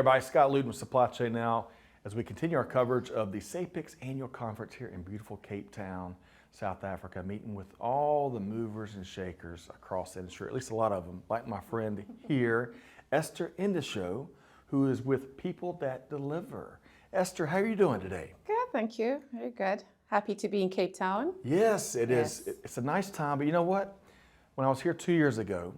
everybody. Scott Luton with Supply Chain Now as we continue our coverage of the SAPICS annual conference here in beautiful Cape Town, South Africa, meeting with all the movers and shakers across the industry, at least a lot of them, like my friend here, Esther Ndichu, who is with People That Deliver. Esther, how are you doing today? Good, thank you. Very good. Happy to be in Cape Town. Yes, it is. It's a nice time, but you know what? When I was here 2 years ago,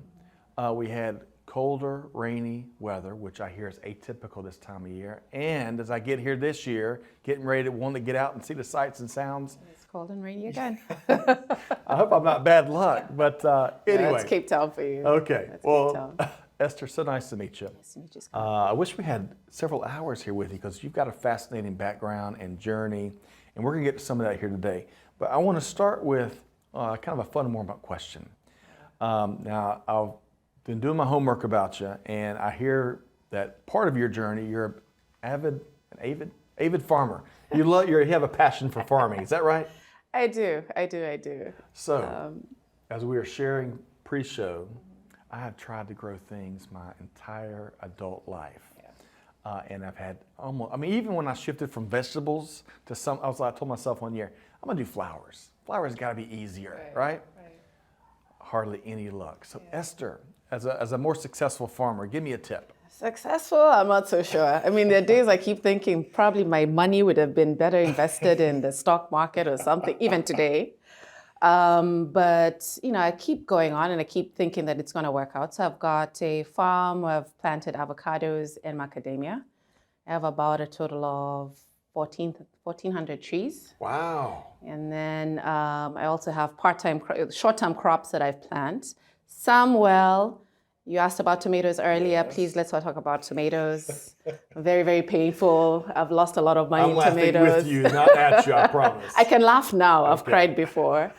we had colder, rainy weather, which I hear is atypical this time of year. And as I get here this year, getting ready to want to get out and see the sights and sounds. It's cold and rainy again. I hope I'm not bad luck, but anyway. That's Cape Town for you. Okay. That's well, Esther, so nice to meet you. Nice to meet you, I wish we had several hours here with you because you've got a fascinating background and journey, and we're going to get to some of that here today. But I want to start with kind of a fun warm-up question. Now, I've been doing my homework about you, and I hear that part of your journey, you're an avid farmer. You have a passion for farming. Is that right? I do. So, as we were sharing pre-show, I have tried to grow things my entire adult life. And I've had even when I shifted from vegetables to I told myself one year, I'm gonna do flowers. Flowers gotta be easier, right? Hardly any luck. So Esther, as a more successful farmer, give me a tip. Successful? I'm not so sure. I mean, there are days I keep thinking probably my money would have been better invested in the stock market or something, even today. But I keep going on and I keep thinking that it's going to work out. So I've got a farm where I've planted avocados and macadamia. I have about a total of 1,400 trees. Wow. And then I also have short-term crops that I've planted. You asked about tomatoes earlier. Yes. Please, let's not talk about tomatoes. Very, very painful. I've lost a lot of money in tomatoes. I'm laughing with you, not at you, I promise. I can laugh now. Okay. I've cried before.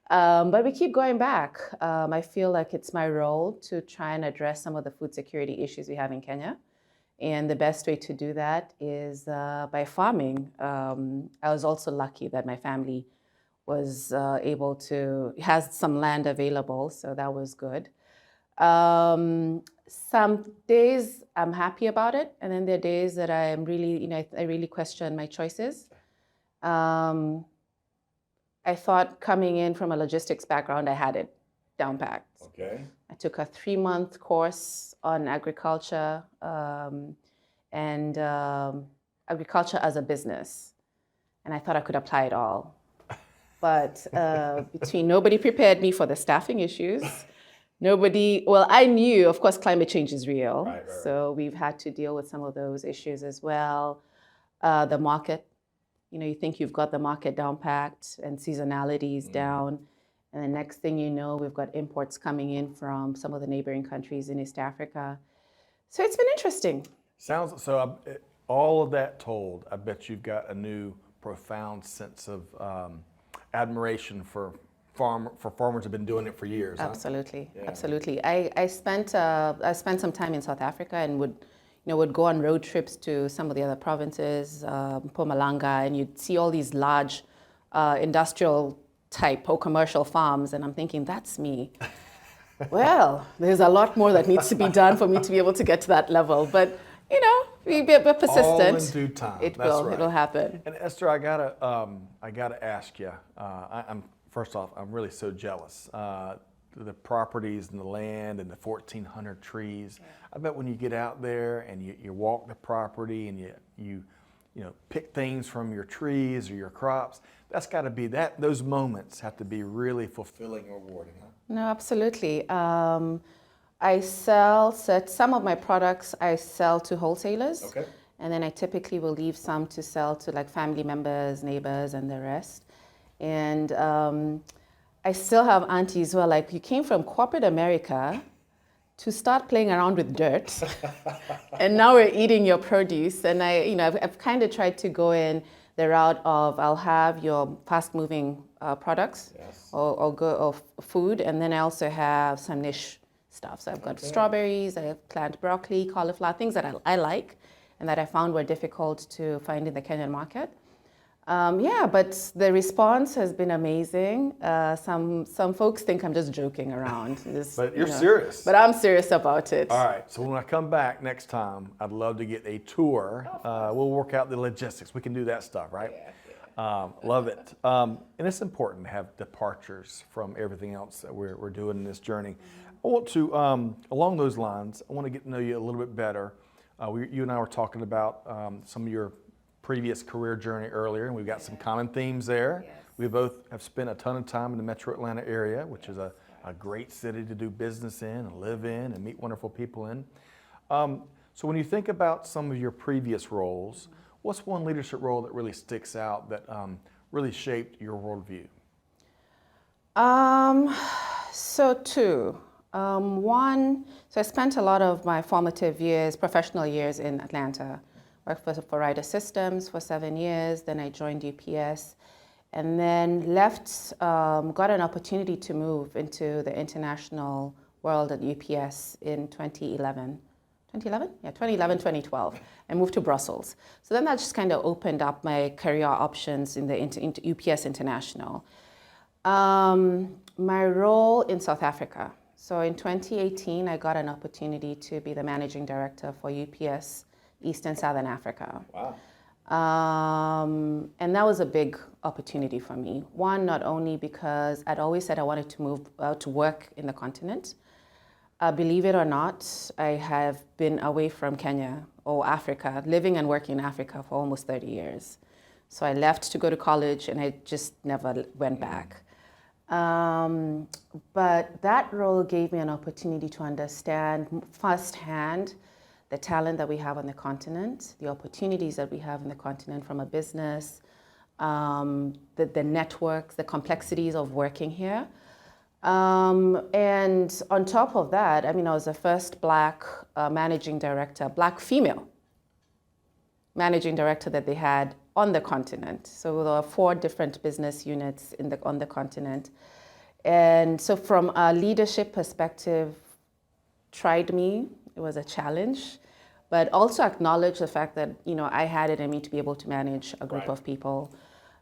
But we keep going back. I feel like it's my role to try and address some of the food security issues we have in Kenya. And the best way to do that is by farming. I was also lucky that my family was has some land available, so that was good. Some days I'm happy about it, and then there are days that I am really, I really question my choices. I thought coming in from a logistics background, I had it down packed. Okay. I took a 3-month course on agriculture and agriculture as a business, and I thought I could apply it all. But nobody prepared me for the staffing issues. I knew, of course, climate change is real. Right. So we've had to deal with some of those issues as well. The market, you think you've got the market down packed and seasonality is down. And the next thing you know, we've got imports coming in from some of the neighboring countries in East Africa. So it's been interesting. All of that told, I bet you've got a new profound sense of admiration for farmers who've been doing it for years. Absolutely, huh? Yeah. Absolutely. I spent some time in South Africa and would go on road trips to some of the other provinces, Mpumalanga, and you'd see all these large industrial type or commercial farms, and I'm thinking, that's me. Well, there's a lot more that needs to be done for me to be able to get to that level, but we're persistent. All in due time. It'll happen. And Esther, I gotta ask you. First off, I'm really so jealous. The properties and the land and the 1,400 trees. Yeah. I bet when you get out there and you walk the property and you pick things from your trees or your crops, that's got to be those moments have to be really fulfilling and rewarding, huh? No, absolutely. I sell some of my products. I sell to wholesalers. Okay. And then I typically will leave some to sell to like family members, neighbors, and the rest. And I still have aunties who are like, you came from corporate America to start playing around with dirt, and now we're eating your produce. And I've kind of tried to go in the route of I'll have your fast-moving products, yes, or food, and then I also have some niche stuff. So I've got strawberries, I have plant broccoli, cauliflower, things that I like, and that I found were difficult to find in the Kenyan market. Yeah, but the response has been amazing. Some folks think I'm just joking around. But you're serious. But I'm serious about it. All right, so when I come back next time, I'd love to get a tour. We'll work out the logistics. We can do that stuff, right? Love it. And it's important to have departures from everything else that we're doing in this journey. I want to, along those lines, I want to get to know you a little bit better. You and I were talking about some of your previous career journey earlier, and we've got some common themes there. Yes. We both have spent a ton of time in the metro Atlanta area, which is a great city to do business in and live in and meet wonderful people in. So when you think about some of your previous roles, what's one leadership role that really sticks out that really shaped your worldview? So two. One, so I spent a lot of my formative years, professional years in Atlanta. Worked for Ryder Systems for 7 years, then I joined UPS, and then left, got an opportunity to move into the international world at UPS in 2011. 2011? Yeah, 2011, 2012, and moved to Brussels. So then that just kind of opened up my career options in the UPS International. My role in South Africa. So in 2018, I got an opportunity to be the managing director for UPS East and Southern Africa. Wow. And that was a big opportunity for me. One, not only because I'd always said I wanted to move to work in the continent. Believe it or not, I have been away from Kenya or Africa, living and working in Africa for almost 30 years. So I left to go to college and I just never went back. But that role gave me an opportunity to understand firsthand the talent that we have on the continent, the opportunities that we have in the continent from a business, the networks, the complexities of working here. And on top of that, I mean, I was the first Black managing director, Black female managing director that they had on the continent. So there were 4 different business units on the continent. And so from a leadership perspective, tried me. It was a challenge, but also acknowledge the fact that, I had it in me to be able to manage a group of people.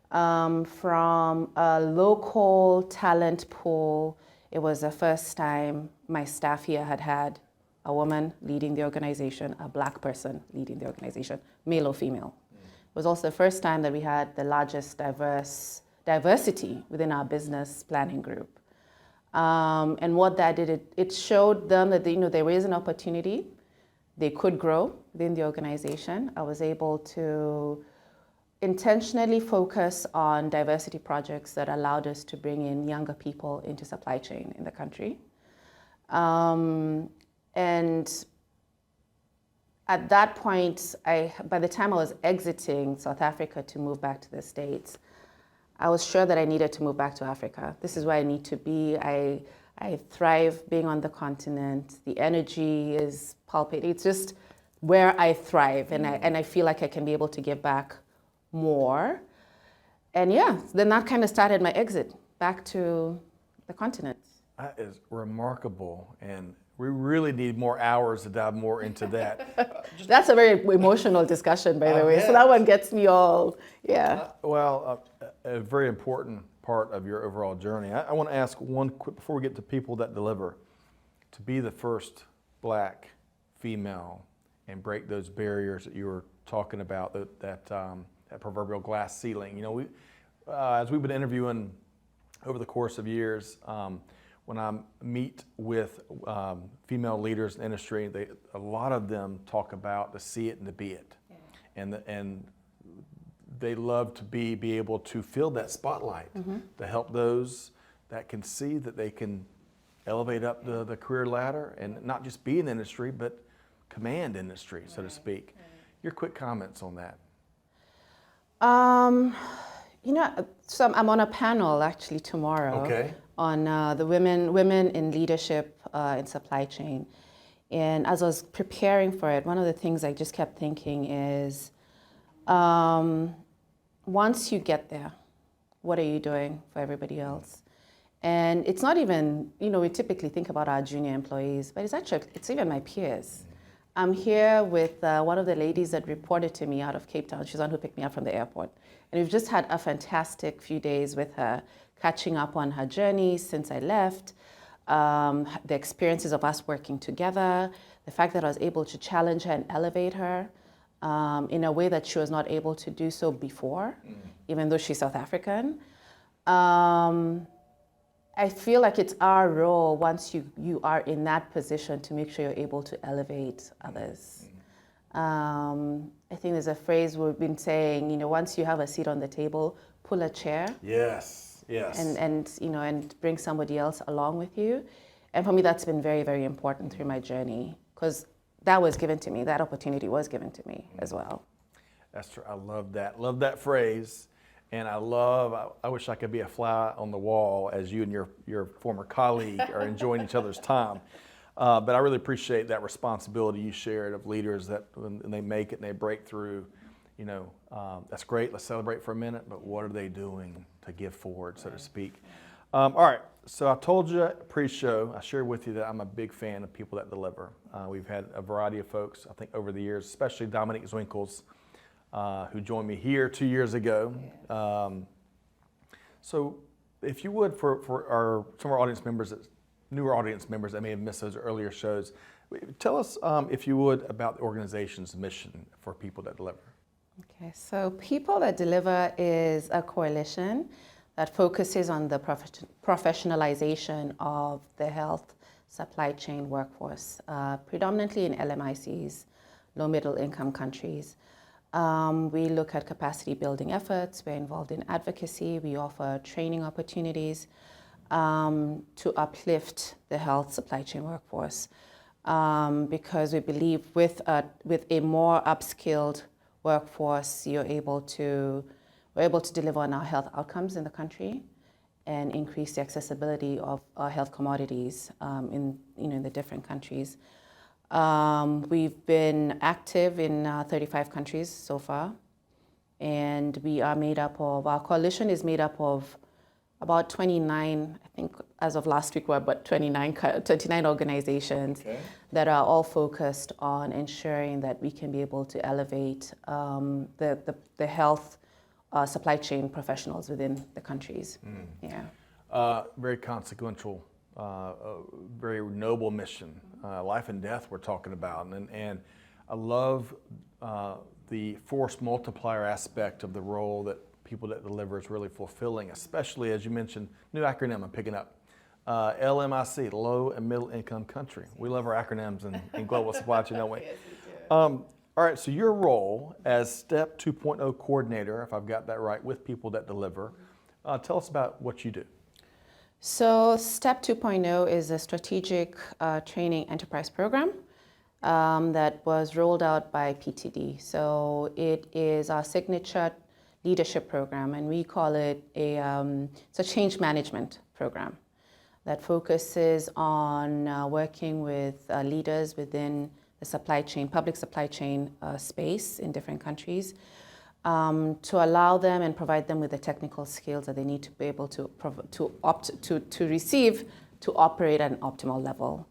From a local talent pool, it was the first time my staff here had a woman leading the organization, a Black person leading the organization, male or female. It was also the first time that we had the largest diversity within our business planning group. And what that did, it showed them that there is an opportunity. They could grow within the organization. I was able to intentionally focus on diversity projects that allowed us to bring in younger people into supply chain in the country. And at that point, by the time I was exiting South Africa to move back to the States, I was sure that I needed to move back to Africa. This is where I need to be. I thrive being on the continent. The energy is palpable. It's just where I thrive, and I feel like I can be able to give back more. And then that kind of started my exit back to the continent. That is remarkable, and we really need more hours to dive more into that. That's a very emotional discussion, by the way. Yes. So that one gets me all, a very important part of your overall journey. I want to ask one quick, before we get to people that deliver, to be the first Black female and break those barriers that you were talking about, that proverbial glass ceiling. As we've been interviewing over the course of years, when I meet with female leaders in the industry, a lot of them talk about the see it and the be it. Yeah. And they love to be able to fill that spotlight to help those that can see that they can elevate up the career ladder and not just be in the industry, but command industry, so to speak. Your quick comments on that. So I'm on a panel actually tomorrow on the women in leadership in supply chain. And as I was preparing for it, one of the things I just kept thinking is, once you get there, what are you doing for everybody else? And it's not even, we typically think about our junior employees, but it's even my peers. I'm here with one of the ladies that reported to me out of Cape Town. She's the one who picked me up from the airport. And we've just had a fantastic few days with her, catching up on her journey since I left, the experiences of us working together, the fact that I was able to challenge her and elevate her in a way that she was not able to do so before, even though she's South African. I feel like it's our role once you are in that position to make sure you're able to elevate others. I think there's a phrase we've been saying, once you have a seat on the table, pull a chair. Yes, yes. And bring somebody else along with you. And for me, that's been very, very important through my journey, because that was given to me, that opportunity was given to me as well. Esther, I love that phrase. And I wish I could be a fly on the wall as you and your former colleague are enjoying each other's time. But I really appreciate that responsibility you shared of leaders that when they make it and they break through, that's great. Let's celebrate for a minute, but what are they doing to give forward, so to speak? All right, so I told you pre-show, I shared with you that I'm a big fan of people that deliver. We've had a variety of folks, I think over the years, especially Dominique Zwinkels, who joined me here 2 years ago. So if you would, for some of our audience members, newer audience members that may have missed those earlier shows, tell us, if you would, about the organization's mission for People That Deliver. Okay, so People That Deliver is a coalition that focuses on the professionalization of the health supply chain workforce, predominantly in LMICs, low middle income countries. We look at capacity building efforts, we're involved in advocacy, we offer training opportunities to uplift the health supply chain workforce, because we believe with a more upskilled workforce, we're able to deliver on our health outcomes in the country and increase the accessibility of our health commodities in the different countries. We've been active in 35 countries so far, and our coalition is made up of about 29, I think as of last week, we're about 29 organizations that are all focused on ensuring that we can be able to elevate the health supply chain professionals within the countries. Very consequential, very noble mission. Life and death we're talking about, and I love the force multiplier aspect of the role that People That Deliver is really fulfilling, especially as you mentioned, new acronym I'm picking up, LMIC, low and middle income country. We love our acronyms in global supply chain, don't we? Yes, we do. All right, so your role as Step 2.0 coordinator, if I've got that right, with People That Deliver, tell us about what you do. So Step 2.0 is a strategic training enterprise program that was rolled out by PTD. So it is our signature leadership program, and we call it it's a change management program that focuses on working with leaders within the supply chain, public supply chain space in different countries, to allow them and provide them with the technical skills that they need to be able to receive to operate at an optimal level.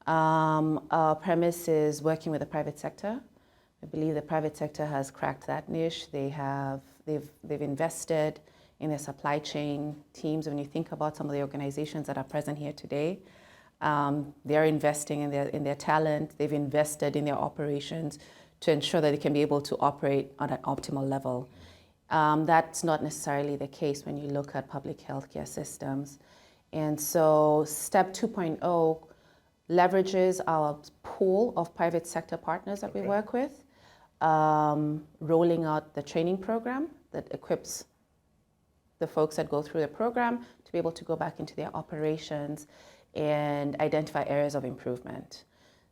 Our premise is working with the private sector. I believe the private sector has cracked that niche. They've invested in their supply chain teams. When you think about some of the organizations that are present here today, they're investing in their talent. They've invested in their operations to ensure that they can be able to operate on an optimal level. That's not necessarily the case when you look at public healthcare systems. And so Step 2.0 leverages our pool of private sector partners that we work with, rolling out the training program that equips the folks that go through the program to be able to go back into their operations and identify areas of improvement.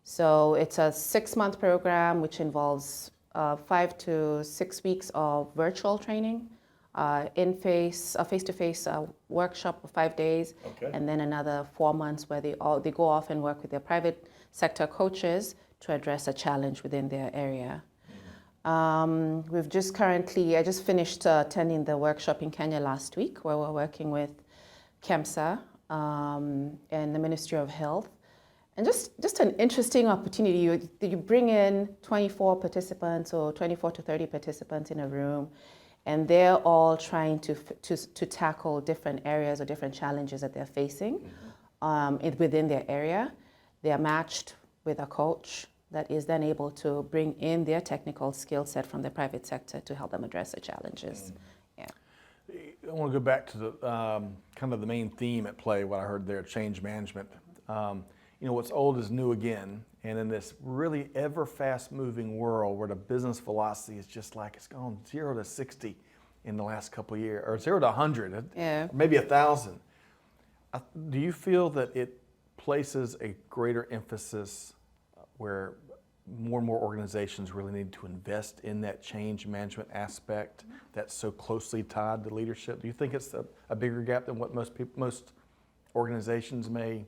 So it's a 6-month program which involves 5 to 6 weeks of virtual training, face-to-face workshop for 5 days, and then another 4 months where they go off and work with their private sector coaches to address a challenge within their area. I just finished attending the workshop in Kenya last week, where we're working with KEMSA and the Ministry of Health, And just an interesting opportunity. You bring in 24 participants or 24 to 30 participants in a room, and they're all trying to tackle different areas or different challenges that they're facing within their area. They are matched with a coach that is then able to bring in their technical skill set from the private sector to help them address the challenges. Yeah. I want to go back to the kind of the main theme at play, what I heard there, change management. What's old is new again, and in this really ever fast-moving world where the business velocity is just like it's gone 0 to 60 in the last couple of years, or 0 to 100, maybe 1,000. Do you feel that it places a greater emphasis where more and more organizations really need to invest in that change management aspect that's so closely tied to leadership? Do you think it's a bigger gap than what most organizations may?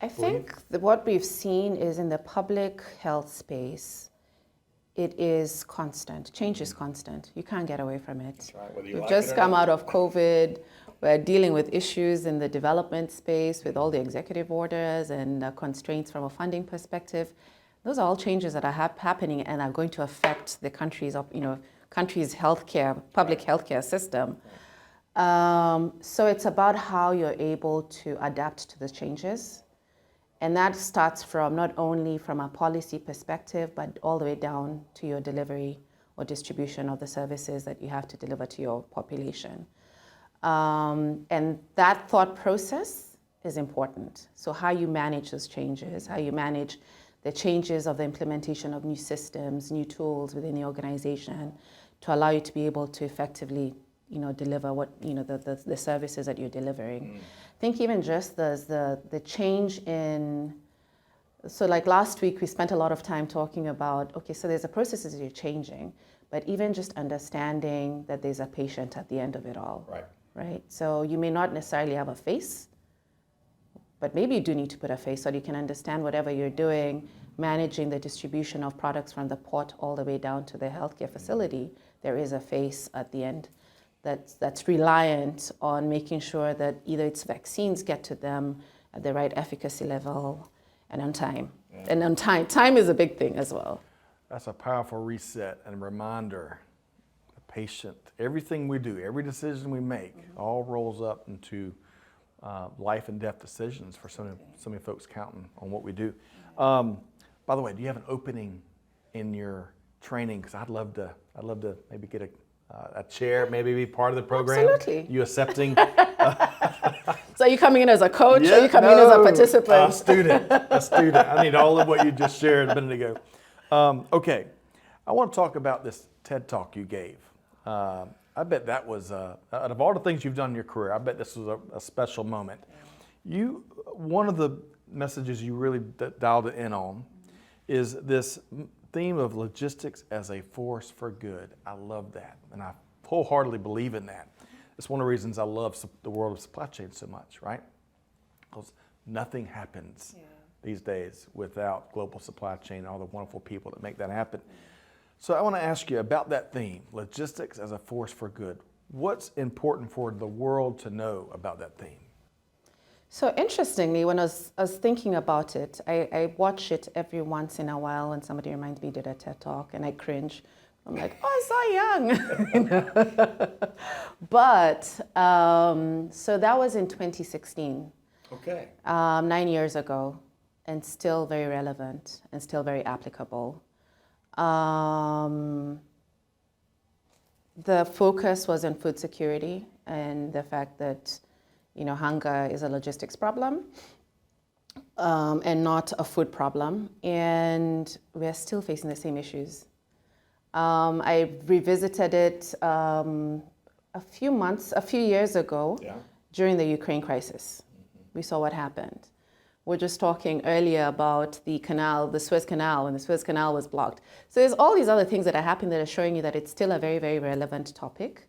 I think that what we've seen is in the public health space, it is constant. Change is constant. You can't get away from it. That's right. We've just come out of COVID. We're dealing with issues in the development space with all the executive orders and constraints from a funding perspective. Those are all changes that are happening and are going to affect the country's healthcare, public healthcare system. So it's about how you're able to adapt to the changes. And that starts from not only from a policy perspective, but all the way down to your delivery or distribution of the services that you have to deliver to your population. And that thought process is important. So how you manage those changes, how you manage the changes of the implementation of new systems, new tools within the organization to allow you to be able to effectively deliver what, the services that you're delivering. I think even just the change in, so like last week we spent a lot of time talking about, okay, so there's the processes that you're changing, but even just understanding that there's a patient at the end of it all. Right? So you may not necessarily have a face, but maybe you do need to put a face so that you can understand whatever you're doing, managing the distribution of products from the port all the way down to the healthcare facility. There is a face at the end that's reliant on making sure that either its vaccines get to them at the right efficacy level and on time. Yeah. And on time is a big thing as well. That's a powerful reset and reminder. The patient, everything we do, every decision we make, all rolls up into life and death decisions for so many folks counting on what we do. By the way, do you have an opening in your training? Because I'd love to maybe get a chair, maybe be part of the program. Absolutely. You accepting? So are you coming in as a coach or are you coming in as a participant? A student. I need all of what you just shared a minute ago. Okay, I want to talk about this TED Talk you gave. I bet that was, out of all the things you've done in your career, I bet this was a special moment. One of the messages you really dialed it in on is this theme of logistics as a force for good. I love that, and I wholeheartedly believe in that. It's one of the reasons I love the world of supply chain so much, right? Because nothing happens these days without global supply chain and all the wonderful people that make that happen. So I want to ask you about that theme, logistics as a force for good. What's important for the world to know about that theme? So interestingly, when I was thinking about it, I watch it every once in a while when somebody reminds me did a TED Talk and I cringe. I'm like, oh, so young. But, so that was in 2016. Okay. 9 years ago, and still very relevant and still very applicable. The focus was on food security and the fact that hunger is a logistics problem and not a food problem. And we're still facing the same issues. I revisited it a few years ago during the Ukraine crisis. We saw what happened. We're just talking earlier about the Suez Canal, when the Suez Canal was blocked. So there's all these other things that are happening that are showing you that it's still a very, very relevant topic.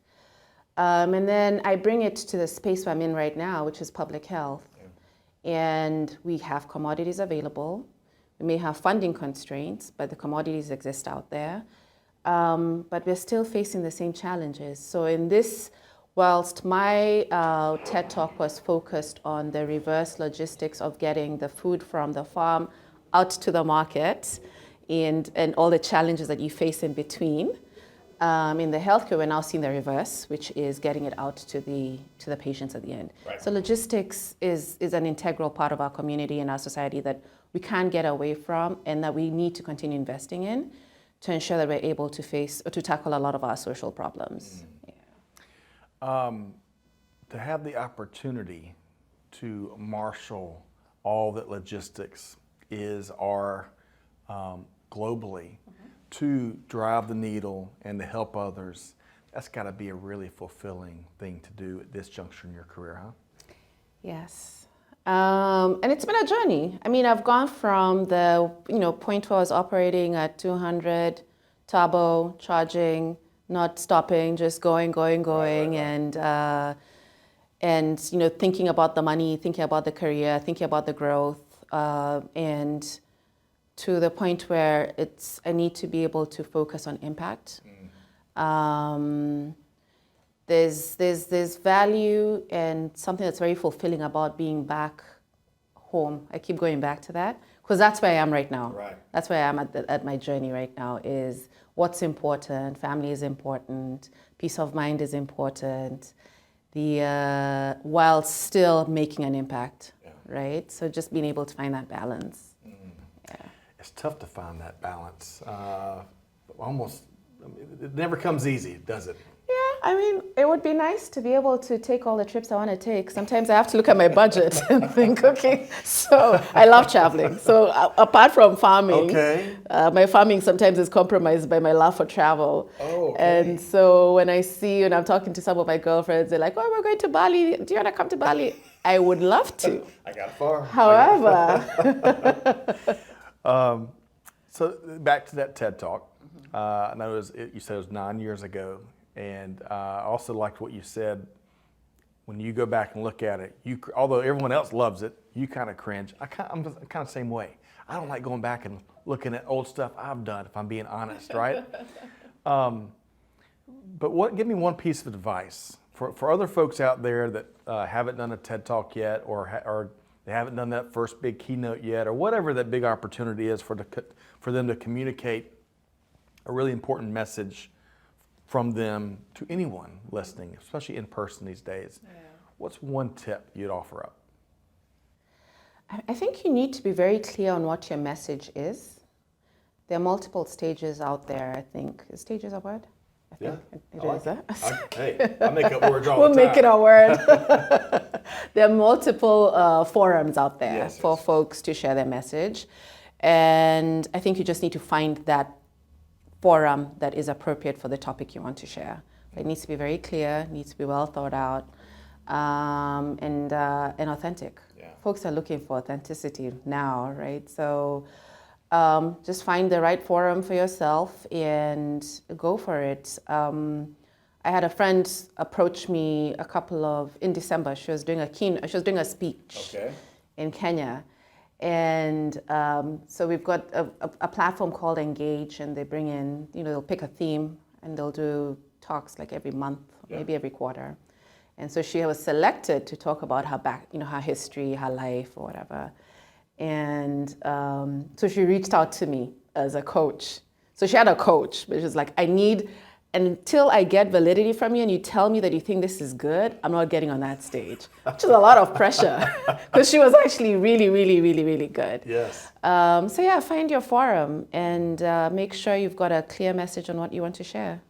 And then I bring it to the space I'm in right now, which is public health. And we have commodities available. We may have funding constraints, but the commodities exist out there. But we're still facing the same challenges. So in this whilst my TED Talk was focused on the reverse logistics of getting the food from the farm out to the market and all the challenges that you face in between, in the healthcare, we're now seeing the reverse, which is getting it out to the patients at the end. Right. So logistics is an integral part of our community and our society that we can't get away from, and that we need to continue investing in to ensure that we're able to face or to tackle a lot of our social problems. To have the opportunity to marshal all that logistics is globally, to drive the needle and to help others, that's got to be a really fulfilling thing to do at this juncture in your career, huh? Yes. And it's been a journey. I mean, I've gone from the point where I was operating at 200 turbo, charging, not stopping, just going, right. And thinking about the money, thinking about the career, thinking about the growth, and to the point where I need to be able to focus on impact. There's value and something that's very fulfilling about being back home. I keep going back to that because that's where I am right now. Right. That's where I am at my journey right now, is what's important. Family is important. Peace of mind is important. While still making an impact, right? So just being able to find that balance. It's tough to find that balance. It never comes easy, does it? Yeah, I mean, it would be nice to be able to take all the trips I want to take. Sometimes I have to look at my budget and think, okay, so I love traveling. So apart from farming, my farming sometimes is compromised by my love for travel. Oh, okay. And so when I see, and I'm talking to some of my girlfriends, they're like, oh, we're going to Bali. Do you want to come to Bali? I would love to. I got far. However. So back to that TED Talk. I know you said it was 9 years ago. And I also liked what you said. When you go back and look at it, although everyone else loves it, you kind of cringe. I'm kind of the same way. I don't like going back and looking at old stuff I've done, if I'm being honest, right? But give me one piece of advice for other folks out there that haven't done a TED Talk yet, or they haven't done that first big keynote yet, or whatever that big opportunity is for them to communicate a really important message from them to anyone listening, especially in person these days. Yeah. What's one tip you'd offer up? I think you need to be very clear on what your message is. There are multiple stages out there, I think. Is stages a word? I think it is. Hey, I make up words all the time. We'll make it a word. There are multiple forums out there for folks to share their message. And I think you just need to find that forum that is appropriate for the topic you want to share. It needs to be very clear, needs to be well thought out, and authentic. Yeah. Folks are looking for authenticity now, right? So just find the right forum for yourself and go for it. I had a friend approach me in December. She was doing a speech in Kenya. And so we've got a platform called Engage, and they bring in, they'll pick a theme and they'll do talks like every month, maybe every quarter. And so she was selected to talk about her history, her life, or whatever. And so she reached out to me as a coach. So she had a coach, but she was like, until I get validity from you and you tell me that you think this is good, I'm not getting on that stage, which is a lot of pressure because she was actually really, really, really, really good. Yes. So find your forum and make sure you've got a clear message on what you want to share.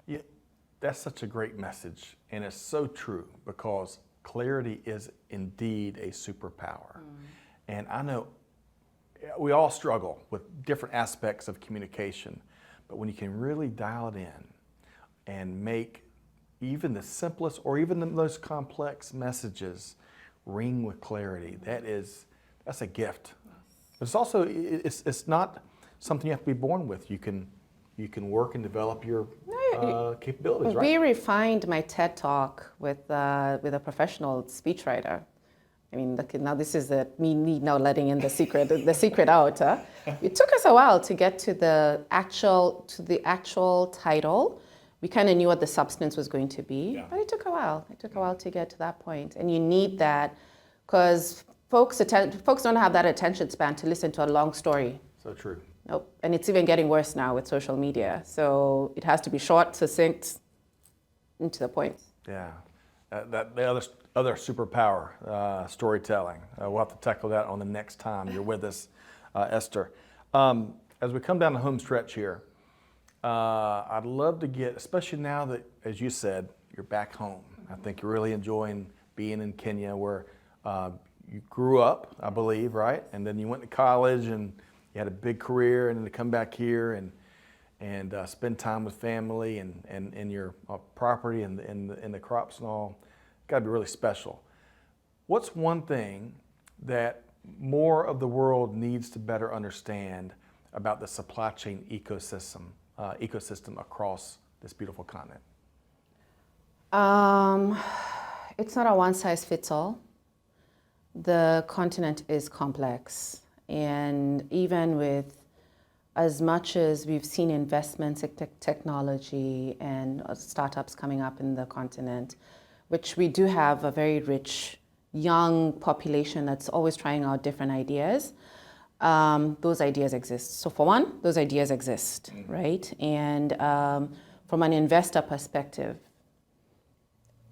Yeah, that's such a great message, and it's so true because clarity is indeed a superpower. And I know we all struggle with different aspects of communication. But when you can really dial it in and make even the simplest or even the most complex messages ring with clarity, that's a gift. It's also it's not something you have to be born with. You can work and develop your capabilities. Right? We refined my TED Talk with a professional speechwriter. I mean, look, now this is me now letting in the secret out. It took us a while to get to the actual title, we kind of knew what the substance was going to be, Yeah. but it took a while. It took a while to get to that point. And you need that because folks don't have that attention span to listen to a long story. So true. Nope. And it's even getting worse now with social media. So it has to be short, succinct, and to the point. Yeah. The other superpower, storytelling. We'll have to tackle that on the next time you're with us, Esther. As we come down the home stretch here, I'd love to get, especially now that, as you said, you're back home. I think you're really enjoying being in Kenya, where you grew up, I believe, right? And then you went to college and you had a big career, and then to come back here and spend time with family and your property and the crops and all, got to be really special. What's one thing that more of the world needs to better understand about the supply chain ecosystem across this beautiful continent? It's not a one-size-fits-all. The continent is complex, and even with as much as we've seen investments in technology and startups coming up in the continent, which we do have a very rich young population that's always trying out different ideas, those ideas exist. So for one, those ideas exist, right? And from an investor perspective,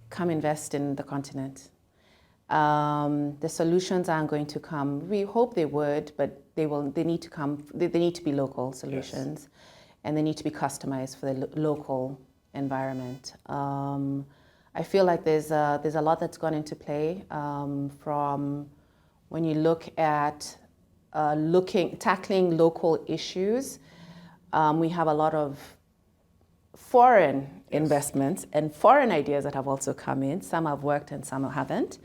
come invest in the continent. The solutions aren't going to come. We hope they would, but they need to come. They need to be local solutions, yes. And they need to be customized for the local environment. I feel like there's a lot that's gone into play from when you look at tackling local issues. We have a lot of foreign investments and foreign ideas that have also come in. Some have worked and some haven't.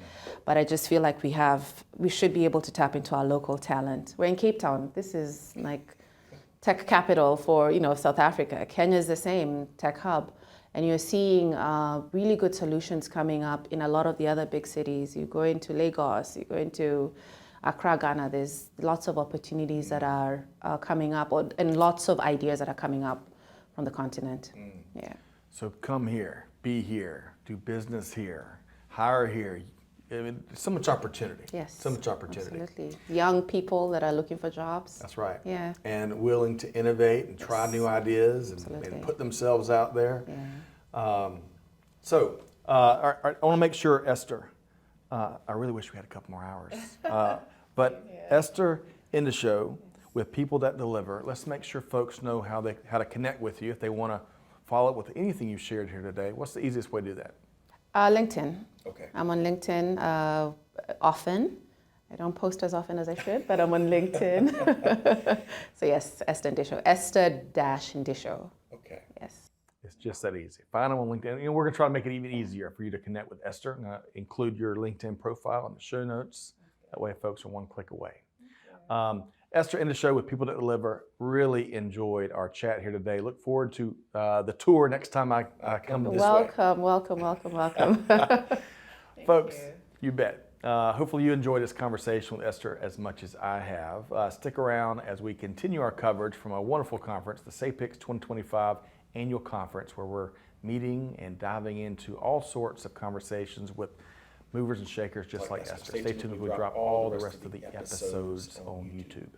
But I just feel like we should be able to tap into our local talent. We're in Cape Town. This is like tech capital for South Africa. Kenya is the same, tech hub. And you're seeing really good solutions coming up in a lot of the other big cities. You go into Lagos, you go into Accra, Ghana. There's lots of opportunities that are coming up, and lots of ideas that are coming up from the continent. Yeah. So come here, be here, do business here, hire here. I mean, so much opportunity. Yes. So much opportunity. Absolutely. Young people that are looking for jobs. That's right. Yeah. And willing to innovate and try new ideas and put themselves out there. Yeah. I want to make sure, Esther, I really wish we had a couple more hours. But yeah. Esther Ndichu with People That Deliver. Let's make sure folks know how to connect with you if they want to follow up with anything you've shared here today. What's the easiest way to do that? LinkedIn. Okay. I'm on LinkedIn often. I don't post as often as I should, but I'm on LinkedIn. So yes, Esther Ndichu. Esther-Ndichu. Okay. Yes. It's just that easy. Find them on LinkedIn. We're going to try to make it even easier for you to connect with Esther. Include your LinkedIn profile in the show notes. That way folks are one click away. Esther Ndichu with People That Deliver. Really enjoyed our chat here today. Look forward to the tour next time I come this way. Welcome. Folks, you bet. Hopefully you enjoyed this conversation with Esther as much as I have. Stick around as we continue our coverage from a wonderful conference, the SAPICS 2025 Annual Conference, where we're meeting and diving into all sorts of conversations with movers and shakers just like Esther. Stay tuned as we drop all the rest of the episodes on YouTube.